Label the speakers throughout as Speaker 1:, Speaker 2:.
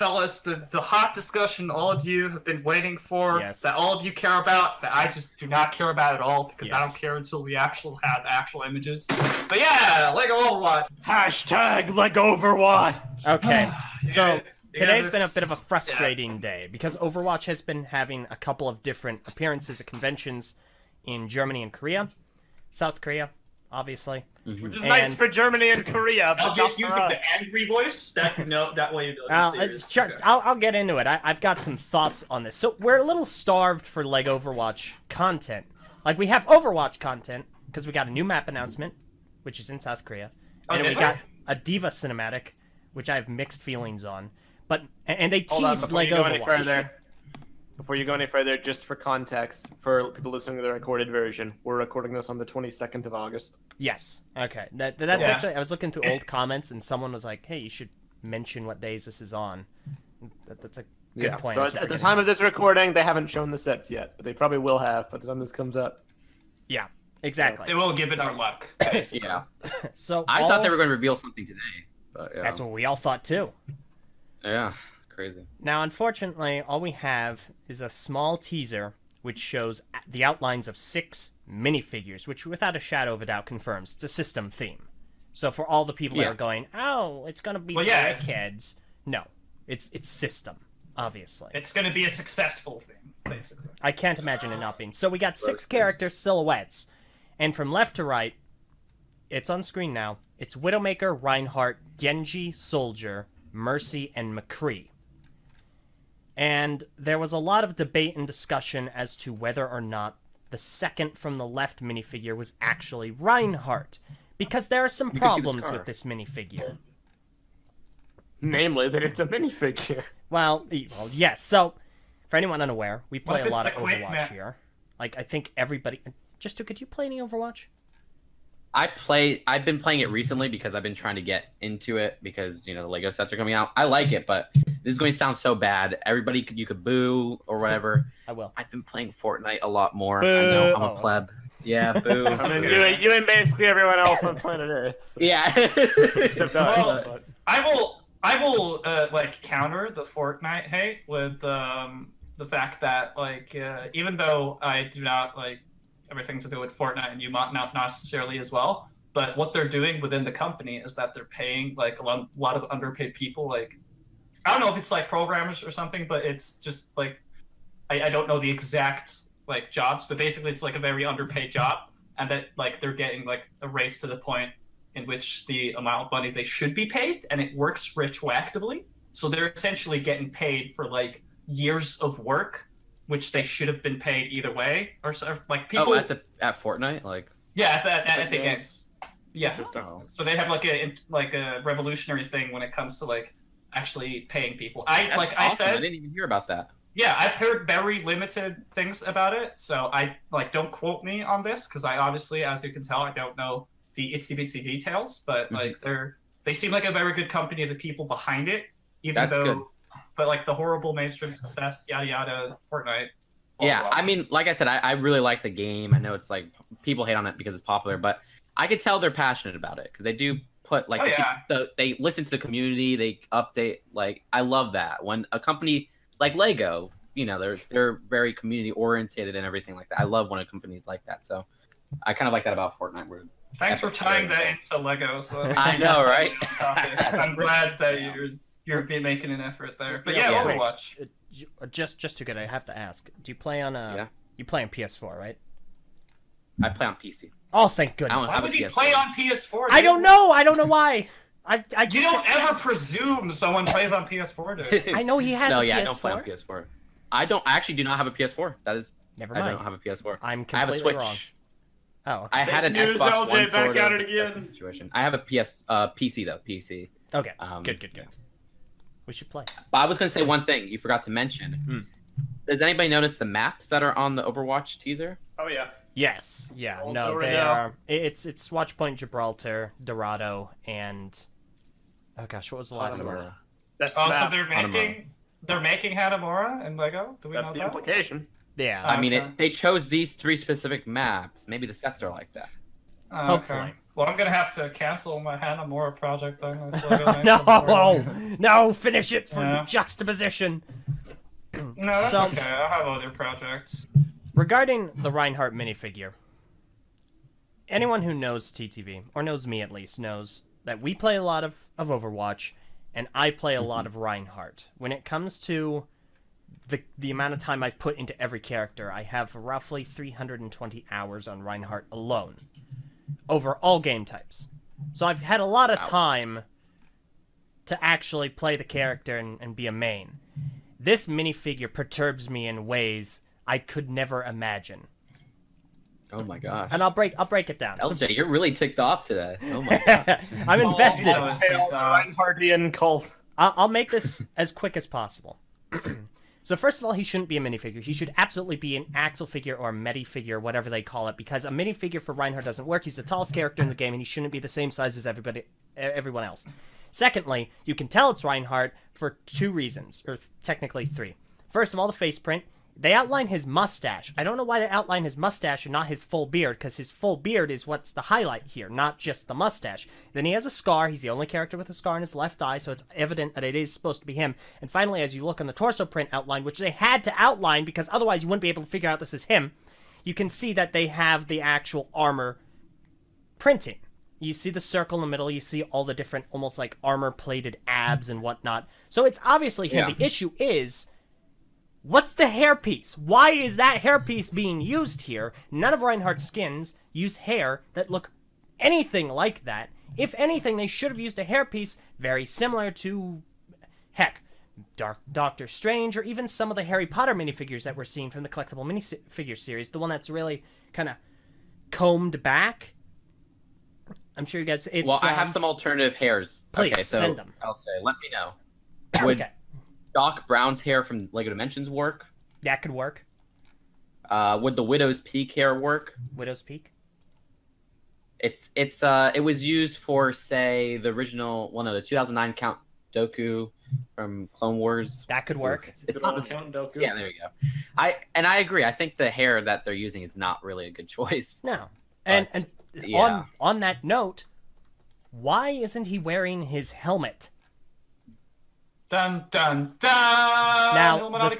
Speaker 1: fellas, the hot discussion all of you have been waiting for, that all of you care about, that I just do not care about at all, because I don't care until we actually have actual images. But yeah, LEGO Overwatch.
Speaker 2: Hashtag LEGO Overwatch.
Speaker 3: Okay, so today's been a bit of a frustrating day, because Overwatch has been having a couple of different appearances at conventions in Germany and Korea. South Korea, obviously.
Speaker 2: Which is nice for Germany and Korea, but
Speaker 1: I'll just using the angry voice. That way you know.
Speaker 3: I'll get into it. I've got some thoughts on this. So we're a little starved for LEGO Overwatch content. Like, we have Overwatch content because we got a new map announcement, which is in South Korea, and we got a Diva cinematic, which I have mixed feelings on. And they teased LEGO Overwatch.
Speaker 2: Before you go any further, just for context, for people listening to the recorded version, we're recording this on the 22nd of August.
Speaker 3: Yes. Okay. That's actually, I was looking through old comments, and someone was like, hey, you should mention what days this is on. That's a good point.
Speaker 2: So at the time of this recording, they haven't shown the sets yet, but they probably will have by the time this comes up.
Speaker 3: Yeah, exactly.
Speaker 1: They will give it our luck.
Speaker 4: Yeah.
Speaker 3: So
Speaker 4: I thought they were going to reveal something today. But, yeah.
Speaker 3: That's what we all thought, too.
Speaker 4: Yeah. Crazy.
Speaker 3: Now, unfortunately, all we have is a small teaser which shows the outlines of 6 minifigures, which without a shadow of a doubt confirms it's a system theme. So for all the people that are going, oh, it's going to be kids, no, it's system, obviously.
Speaker 1: It's going to be a successful thing, basically.
Speaker 3: I can't imagine it not being. So we got 6 character silhouettes, and from left to right, it's on screen now. It's Widowmaker, Reinhardt, Genji, Soldier, M.O.C, and McCree. And there was a lot of debate and discussion as to whether or not the second from the left minifigure was actually Reinhardt, because there are some problems with this minifigure.
Speaker 2: Namely, that it's a minifigure.
Speaker 3: Well, yes. So, for anyone unaware, we play a lot of Overwatch here. Like, I think everybody... Justu, could you play any Overwatch?
Speaker 4: I've been playing it recently because I've been trying to get into it because, you know, the LEGO sets are coming out. I like it, but this is going to sound so bad. You could boo or whatever.
Speaker 3: I will.
Speaker 4: I've been playing Fortnite a lot more.
Speaker 3: Boo.
Speaker 4: I know, I'm a pleb. Yeah, boo.
Speaker 2: I mean, you and basically everyone else on planet Earth. So.
Speaker 4: Yeah.
Speaker 2: Except us.
Speaker 1: Well, I will like counter the Fortnite hate with the fact that even though I do not like everything to do with Fortnite, and you might not necessarily as well, but what they're doing within the company is that they're paying like a lot of underpaid people. Like, I don't know if it's like programmers or something, but it's just like I don't know the exact like jobs, but basically it's like a very underpaid job, and that like they're getting like a raise to the point in which the amount of money they should be paid, and it works retroactively. So they're essentially getting paid for like years of work, which they should have been paid either way, or like people.
Speaker 4: Oh, at Fortnite, like.
Speaker 1: Yeah, at the games. Yeah.
Speaker 4: Oh.
Speaker 1: So they have like a revolutionary thing when it comes to like actually paying people. I
Speaker 4: didn't even hear about that.
Speaker 1: Yeah, I've heard very limited things about it, so I don't quote me on this because I obviously, as you can tell, I don't know the itsy bitsy details, but like they seem like a very good company. The people behind it,
Speaker 4: That's good.
Speaker 1: But like the horrible mainstream success, yada yada, Fortnite.
Speaker 4: Yeah, I mean, like I said, I really like the game. I know it's like people hate on it because it's popular, but I could tell they're passionate about it because they do put like they listen to the community, they update. Like, I love that when a company like LEGO, you know, they're very community oriented and everything like that. I love when a company's like that. So I kind of like that about Fortnite.
Speaker 1: Thanks for tying that into LEGO. So
Speaker 4: I know, right?
Speaker 1: I'm glad that you're making an effort there. But yeah, Overwatch.
Speaker 3: Just too good. I have to ask. Do you play on you play on PS4, right?
Speaker 4: I play on PC.
Speaker 3: Oh, thank goodness.
Speaker 1: Why would you play on PS4?
Speaker 3: I don't know. I don't know why.
Speaker 1: You don't ever presume someone plays on PS4, dude.
Speaker 3: I know he has a PS4.
Speaker 4: I don't play on PS4. I actually do not have a PS4 That is
Speaker 3: never mind.
Speaker 4: I don't have a PS4.
Speaker 3: I'm completely
Speaker 4: I have a Switch.
Speaker 3: Wrong. Oh, okay.
Speaker 4: I had an
Speaker 2: News,
Speaker 4: Xbox
Speaker 2: LJ,
Speaker 4: One
Speaker 2: back
Speaker 4: sort
Speaker 2: at
Speaker 4: of
Speaker 2: it again.
Speaker 4: situation. I have a PC though. PC.
Speaker 3: Okay. Good. We should play.
Speaker 4: But I was going to say one thing you forgot to mention. Does anybody notice the maps that are on the Overwatch teaser?
Speaker 2: Oh yeah.
Speaker 3: Yes. Yeah. No, they are. It's Watchpoint, Gibraltar, Dorado, and oh gosh, what was the last one?
Speaker 2: That's
Speaker 1: so they're making Hanamura and LEGO. Do we know
Speaker 2: That's
Speaker 1: that?
Speaker 2: the implication.
Speaker 3: Yeah.
Speaker 4: I mean, they chose these 3 specific maps. Maybe the sets are like that.
Speaker 3: Hopefully.
Speaker 1: Okay. Well, I'm gonna have to cancel my Hannah Moore project then.
Speaker 3: No, finish it for
Speaker 1: Yeah.
Speaker 3: juxtaposition.
Speaker 1: No, that's
Speaker 3: So-
Speaker 1: okay. I have other projects.
Speaker 3: Regarding the Reinhardt minifigure, anyone who knows TTV, or knows me at least, knows that we play a lot of Overwatch, and I play a lot of Reinhardt. When it comes to the amount of time I've put into every character, I have roughly 320 hours on Reinhardt alone, over all game types. So I've had a lot of time to actually play the character and be a main. This minifigure perturbs me in ways I could never imagine.
Speaker 4: Oh my gosh.
Speaker 3: And I'll break it down.
Speaker 4: LJ, you're really ticked off today. Oh my gosh.
Speaker 3: I'm invested.
Speaker 2: Reinhardtian cult.
Speaker 3: I'll make this as quick as possible. So first of all, he shouldn't be a minifigure. He should absolutely be an Axel figure or a medi figure, whatever they call it, because a minifigure for Reinhardt doesn't work. He's the tallest character in the game, and he shouldn't be the same size as everyone else. Secondly, you can tell it's Reinhardt for 2 reasons, or technically 3. First of all, the face print. They outline his mustache. I don't know why they outline his mustache and not his full beard, because his full beard is what's the highlight here, not just the mustache. Then he has a scar. He's the only character with a scar in his left eye, so it's evident that it is supposed to be him. And finally, as you look on the torso print outline, which they had to outline because otherwise you wouldn't be able to figure out this is him, you can see that they have the actual armor printing. You see the circle in the middle, you see all the different, almost like armor-plated abs and whatnot. So it's obviously him.
Speaker 4: Yeah.
Speaker 3: The issue is, what's the hairpiece? Why is that hairpiece being used here? None of Reinhardt's skins use hair that look anything like that. If anything, they should have used a hairpiece very similar to, heck, Doctor Strange, or even some of the Harry Potter minifigures that we're seeing from the collectible minifigure series. The one that's really kind of combed back. I'm sure you guys...
Speaker 4: Well, I have some alternative hairs.
Speaker 3: Please,
Speaker 4: okay, so
Speaker 3: send them.
Speaker 4: I'll say, let me know. Would
Speaker 3: Okay,
Speaker 4: Doc Brown's hair from LEGO Dimensions work?
Speaker 3: that could work.
Speaker 4: Would the Widow's Peak hair work?
Speaker 3: Widow's Peak.
Speaker 4: It was used for, say, the original, the 2009 Count Dooku from Clone Wars.
Speaker 3: That could work.
Speaker 4: It's not
Speaker 2: Count Dooku.
Speaker 4: Yeah, there you go. I agree. I think the hair that they're using is not really a good choice.
Speaker 3: No. And
Speaker 4: yeah.
Speaker 3: on that note, why isn't he wearing his helmet?
Speaker 1: Dun dun dun.
Speaker 3: Now,
Speaker 1: Illuminati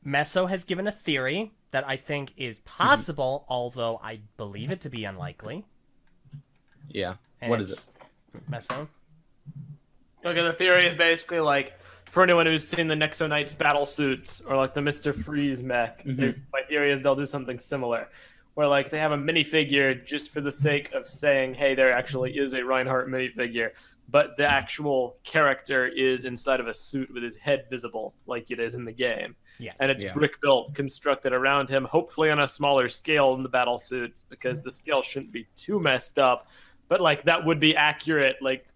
Speaker 3: Meso has given a theory that I think is possible, although I believe it to be unlikely.
Speaker 4: Yeah.
Speaker 3: And
Speaker 4: What is it?
Speaker 3: Meso?
Speaker 2: Okay, the theory is basically like, for anyone who's seen the Nexo Knights battle suits or like the Mr. Freeze mech, my theory is they'll do something similar. Where like they have a minifigure just for the sake of saying, hey, there actually is a Reinhardt minifigure, but the actual character is inside of a suit with his head visible, like it is in the game.
Speaker 3: Yes.
Speaker 2: And it's brick built, constructed around him, hopefully on a smaller scale than the battle suits, because the scale shouldn't be too messed up. But like that would be accurate, like,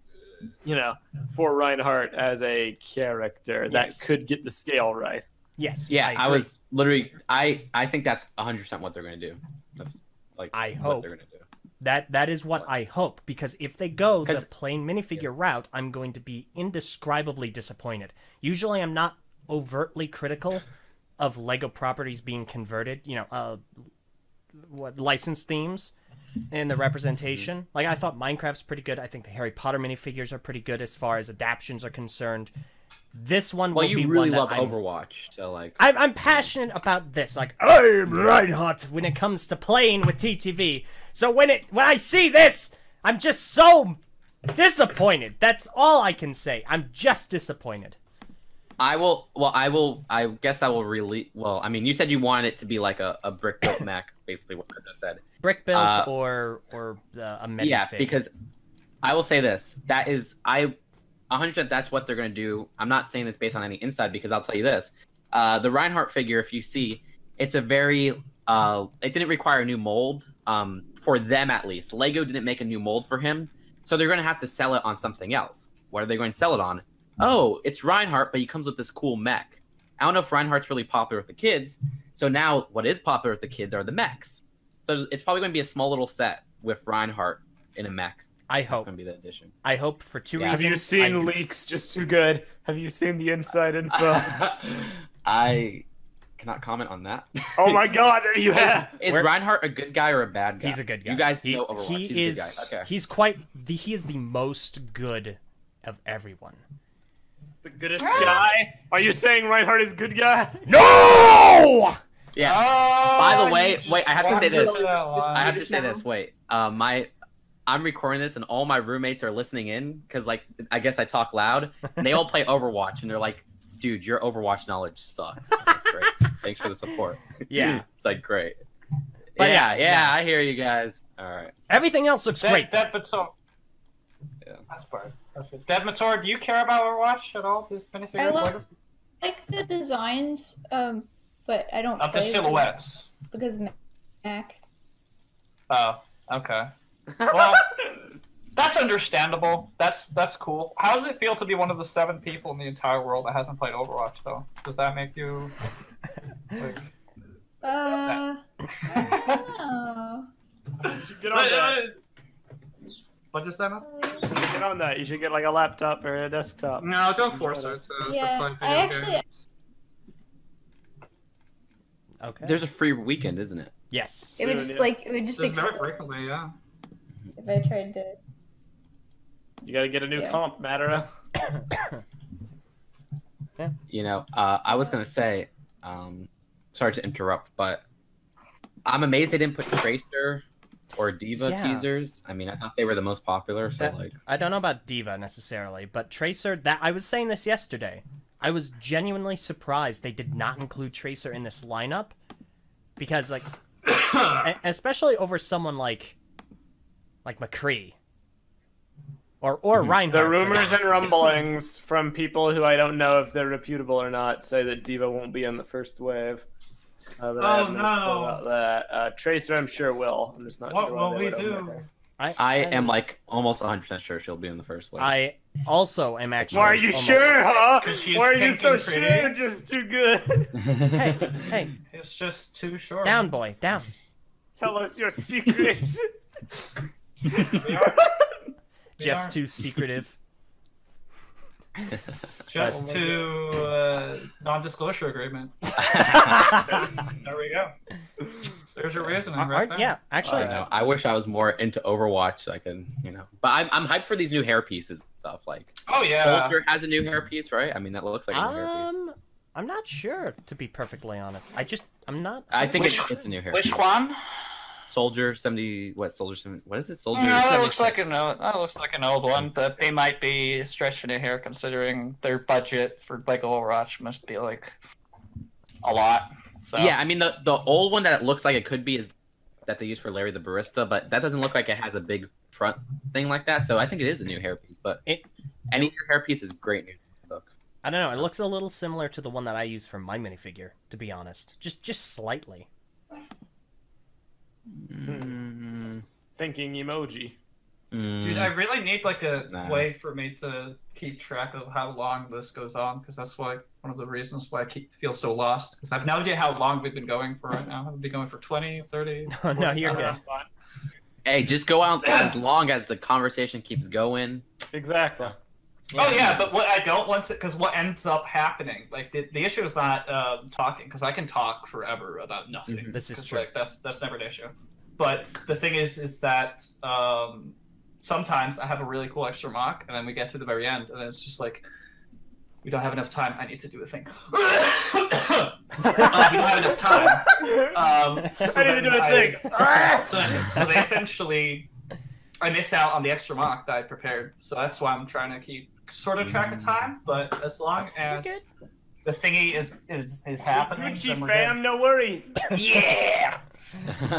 Speaker 2: you know, for Reinhardt as a character.
Speaker 3: Yes.
Speaker 2: That could get the scale right.
Speaker 3: Yes.
Speaker 4: Yeah, I
Speaker 3: agree.
Speaker 4: was literally. I think that's 100% what they're going to do. That's like
Speaker 3: I
Speaker 4: what
Speaker 3: hope.
Speaker 4: they're going to do.
Speaker 3: That is what I hope, because if they go the
Speaker 4: 'Cause-
Speaker 3: plain minifigure route, I'm going to be indescribably disappointed. Usually I'm not overtly critical of LEGO properties being converted, licensed themes in the representation. Like, I thought Minecraft's pretty good. I think the Harry Potter minifigures are pretty good as far as adaptions are concerned. This one
Speaker 4: Well,
Speaker 3: will be
Speaker 4: you really
Speaker 3: one
Speaker 4: love
Speaker 3: that
Speaker 4: Overwatch, so like.
Speaker 3: I'm passionate about this. Like, I'm Reinhardt when it comes to playing with TTV. So when I see this, I'm just so disappointed. That's all I can say. I'm just disappointed.
Speaker 4: I guess I will really. Well, I mean, you said you wanted it to be like a brick built mech, basically what I said.
Speaker 3: Brick built or a medi
Speaker 4: Yeah,
Speaker 3: fig.
Speaker 4: because I will say this. That is, 100% that's what they're going to do. I'm not saying this based on any insight, because I'll tell you this. The Reinhardt figure, if you see, it's a very, it didn't require a new mold, for them at least. LEGO didn't make a new mold for him, so they're going to have to sell it on something else. What are they going to sell it on? Oh, it's Reinhardt, but he comes with this cool mech. I don't know if Reinhardt's really popular with the kids, so now what is popular with the kids are the mechs. So it's probably going to be a small little set with Reinhardt in a mech.
Speaker 3: I
Speaker 4: That's
Speaker 3: hope.
Speaker 4: going to be the addition.
Speaker 3: I hope for 2
Speaker 4: Yeah.
Speaker 3: reasons.
Speaker 2: Have you seen leaks just too good? Have you seen the inside info?
Speaker 4: I cannot comment on that.
Speaker 2: Oh my God, you have.
Speaker 4: Is Reinhardt a good guy or a bad guy?
Speaker 3: He's a good guy.
Speaker 4: You guys know Overwatch. He's
Speaker 3: is.
Speaker 4: a good guy. Okay.
Speaker 3: He is the most good of everyone.
Speaker 2: The goodest guy? Are you saying Reinhardt is good guy?
Speaker 3: No!
Speaker 4: Yeah.
Speaker 1: Oh,
Speaker 4: By the way, wait, I have to say this.
Speaker 1: I
Speaker 4: I have to say this. Wait. I'm recording this and all my roommates are listening in because, like, I guess I talk loud. And they all play Overwatch and they're like, "Dude, your Overwatch knowledge sucks." Like, great. Thanks for the support.
Speaker 3: Yeah.
Speaker 4: It's like great.
Speaker 3: But
Speaker 4: yeah, I hear you guys. All right.
Speaker 3: Everything else looks great.
Speaker 1: Mator.
Speaker 4: Yeah.
Speaker 1: That's fine. That's good. Mator, do you care about Overwatch at all? This minifigure
Speaker 5: like the designs, but I don't
Speaker 1: of the
Speaker 5: play
Speaker 1: silhouettes.
Speaker 5: because Mac.
Speaker 1: Oh, okay. Well, that's understandable. That's cool. How does it feel to be one of the 7 people in the entire world that hasn't played Overwatch, though? Does that make you like?
Speaker 5: I don't know.
Speaker 2: You should get on that.
Speaker 1: What just said?
Speaker 2: You should get on that. You should get like a laptop or a desktop.
Speaker 1: No, don't force her to
Speaker 5: Yeah,
Speaker 1: play video
Speaker 5: I actually.
Speaker 1: games.
Speaker 3: Okay.
Speaker 4: There's a free weekend, isn't it?
Speaker 3: Yes.
Speaker 5: It would just like it would just
Speaker 1: Just very
Speaker 5: explode
Speaker 1: frequently, yeah.
Speaker 5: if I tried to.
Speaker 2: You gotta get a new comp, Matera.
Speaker 4: You know, I was gonna say, sorry to interrupt, but I'm amazed they didn't put Tracer or Diva teasers. I mean, I thought they were the most popular. So
Speaker 3: I don't know about Diva necessarily, but Tracer. That I was saying this yesterday. I was genuinely surprised they did not include Tracer in this lineup, because like, especially over someone like McCree. Or Reinhardt.
Speaker 2: The rumors and rumblings from people who I don't know if they're reputable or not say that Diva won't be in the first wave. But I have no clue about that. Tracer, I'm sure will. I'm just not sure.
Speaker 1: What will we do?
Speaker 4: I am like almost 100% sure she'll be in the first wave.
Speaker 3: I also am actually.
Speaker 2: Why are you sure, huh?
Speaker 1: she's
Speaker 2: Why are you so
Speaker 1: thinking
Speaker 2: sure?
Speaker 1: pretty.
Speaker 2: Just too good.
Speaker 3: Hey,
Speaker 1: It's just too short.
Speaker 3: down, boy, down.
Speaker 2: Tell us your secrets.
Speaker 3: Just too secretive.
Speaker 1: Just to non-disclosure agreement. There we go. There's your reasoning right there.
Speaker 3: Yeah, actually.
Speaker 4: I wish I was more into Overwatch. So I can, But I'm hyped for these new hair pieces and stuff. Like,
Speaker 1: oh yeah,
Speaker 4: Soldier has a new hair piece, right? I mean, that looks like a new hair piece.
Speaker 3: I'm not sure, to be perfectly honest. I'm not.
Speaker 4: I think it's a new hair piece.
Speaker 1: Which one?
Speaker 4: Soldier 70. What Soldier 70? What is it? Soldier.
Speaker 1: No, that
Speaker 4: 76.
Speaker 1: looks like an old one, but they might be stretching it here considering their budget for LEGO Overwatch must be like a lot. So.
Speaker 4: Yeah, I mean the old one that it looks like it could be is that they use for Larry the Barista, but that doesn't look like it has a big front thing like that. So I think it is a new hairpiece. But any new hairpiece is great new look.
Speaker 3: I don't know. It looks a little similar to the one that I use for my minifigure, to be honest. Just slightly.
Speaker 2: Thinking emoji.
Speaker 1: Dude, I really need like a way for me to keep track of how long this goes on, because that's why one of the reasons why I feel so lost. Because I have no idea how long we've been going for right now. Have we been going for 20, 30?
Speaker 3: No, you're good.
Speaker 4: Hey, just go out as long as the conversation keeps going.
Speaker 2: Exactly.
Speaker 1: Oh yeah, but what I don't want to, because what ends up happening, like the issue is not talking, because I can talk forever about nothing.
Speaker 3: This is true.
Speaker 1: Like, that's never an issue. But the thing is that sometimes I have a really cool extra mock, and then we get to the very end, and then it's just like, we don't have enough time. I need to do a thing. We don't have enough time.
Speaker 2: I need to do a thing.
Speaker 1: So they essentially, I miss out on the extra mock that I prepared. So that's why I'm trying to keep sort of track of time. But as long as the thingy is happening,
Speaker 2: Gucci
Speaker 1: then we're
Speaker 2: fam,
Speaker 1: good.
Speaker 2: no worries.
Speaker 1: Yeah.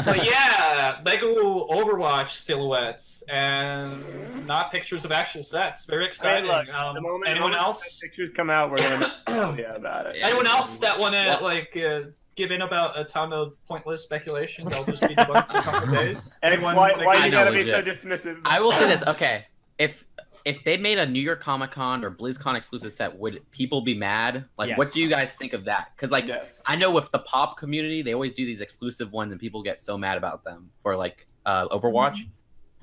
Speaker 1: But yeah, LEGO Overwatch silhouettes and not pictures of actual sets. Very exciting.
Speaker 2: Hey, look, the moment
Speaker 1: anyone else?
Speaker 2: Pictures come out, we're gonna about it.
Speaker 1: Anyone else that want to give in about a ton of pointless speculation? They'll just be debunked in a couple of days.
Speaker 2: Why you gotta be so
Speaker 4: legit.
Speaker 2: dismissive?
Speaker 4: I will say this. Okay, if they made a New York Comic Con or BlizzCon exclusive set, would people be mad? Like,
Speaker 3: Yes.
Speaker 4: what do you guys think of that? Because, like, I know with the pop community, they always do these exclusive ones, and people get so mad about them for like Overwatch.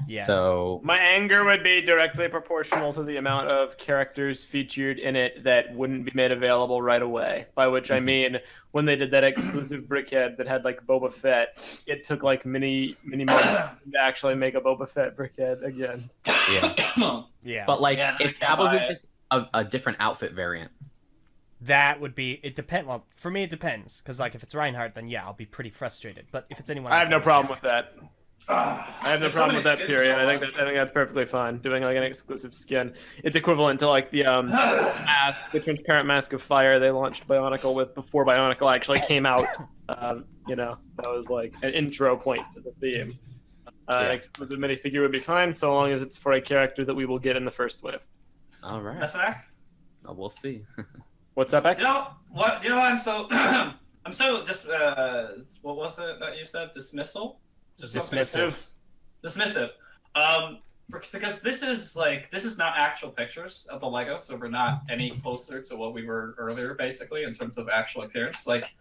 Speaker 3: Yes.
Speaker 4: So
Speaker 2: My anger would be directly proportional to the amount of characters featured in it that wouldn't be made available right away. By which I mean, when they did that exclusive Brickhead that had like Boba Fett, it took like many months to actually make a Boba Fett Brickhead again.
Speaker 4: yeah,
Speaker 3: Yeah.
Speaker 4: but like
Speaker 1: Yeah,
Speaker 4: if
Speaker 1: I
Speaker 4: Apple
Speaker 1: buy
Speaker 4: was
Speaker 1: it.
Speaker 4: just a different outfit variant.
Speaker 3: That would be, it depends. Well, for me, it depends. Because, like, if it's Reinhardt, then yeah, I'll be pretty frustrated. But if it's anyone else,
Speaker 2: I have no
Speaker 3: then
Speaker 2: problem with that.
Speaker 1: I
Speaker 2: I have no problem with that period. I think that's perfectly fine. Doing like an exclusive skin, it's equivalent to like the mask, the transparent mask of fire they launched BIONICLE with before BIONICLE actually came out. You know, that was like an intro point to the theme. An exclusive minifigure would be fine, so long as it's for a character that we will get in the first wave.
Speaker 4: All right.
Speaker 1: That's back.
Speaker 4: Oh, we'll see.
Speaker 2: What's up, X?
Speaker 1: You know what? You know I'm so I'm so just what was it that you said? Dismissal?
Speaker 2: Dismissive.
Speaker 1: Dismissive. Because this is not actual pictures of the Lego, so we're not any closer to what we were earlier, basically, in terms of actual appearance. Like,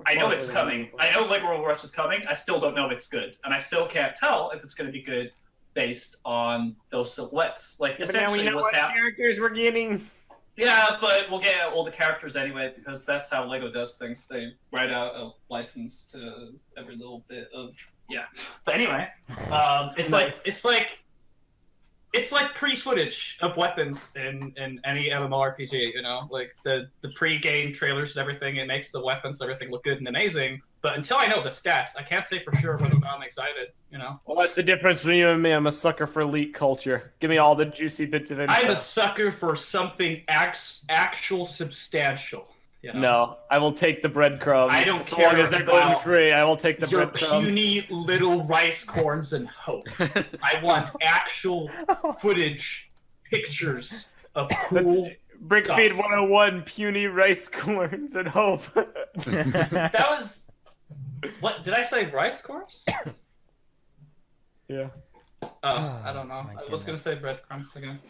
Speaker 1: I know it's coming. I know LEGO Overwatch is coming. I still don't know if it's good, and I still can't tell if it's going to be good based on those silhouettes. Like,
Speaker 2: But now we
Speaker 1: essentially,
Speaker 2: know what
Speaker 1: what's happening.
Speaker 2: characters we're getting.
Speaker 1: Yeah, but we'll get all the characters anyway because that's how LEGO does things. They write out a license to every little bit of But anyway, it's like pre-footage of weapons in any MMORPG. You know, like the pre-game trailers and everything. It makes the weapons and everything look good and amazing. But until I know the stats, I can't say for sure whether or not I'm excited. You know.
Speaker 2: Well, that's the difference between you and me. I'm a sucker for leak culture. Give me all the juicy bits of info.
Speaker 1: I'm a sucker for something actual substantial. You know?
Speaker 2: No, I will take the breadcrumbs.
Speaker 1: I don't
Speaker 2: as
Speaker 1: care
Speaker 2: long as they're
Speaker 1: about
Speaker 2: gluten-free. I will take the
Speaker 1: your
Speaker 2: breadcrumbs.
Speaker 1: puny little rice corns and hope. I want actual footage, pictures of cool.
Speaker 2: BrickFeed
Speaker 1: stuff.
Speaker 2: 101, puny rice corns and hope.
Speaker 1: That was what did I say? Rice corns?
Speaker 2: Yeah.
Speaker 1: Oh, I don't know.
Speaker 3: my
Speaker 1: I was gonna
Speaker 3: goodness.
Speaker 1: say breadcrumbs again.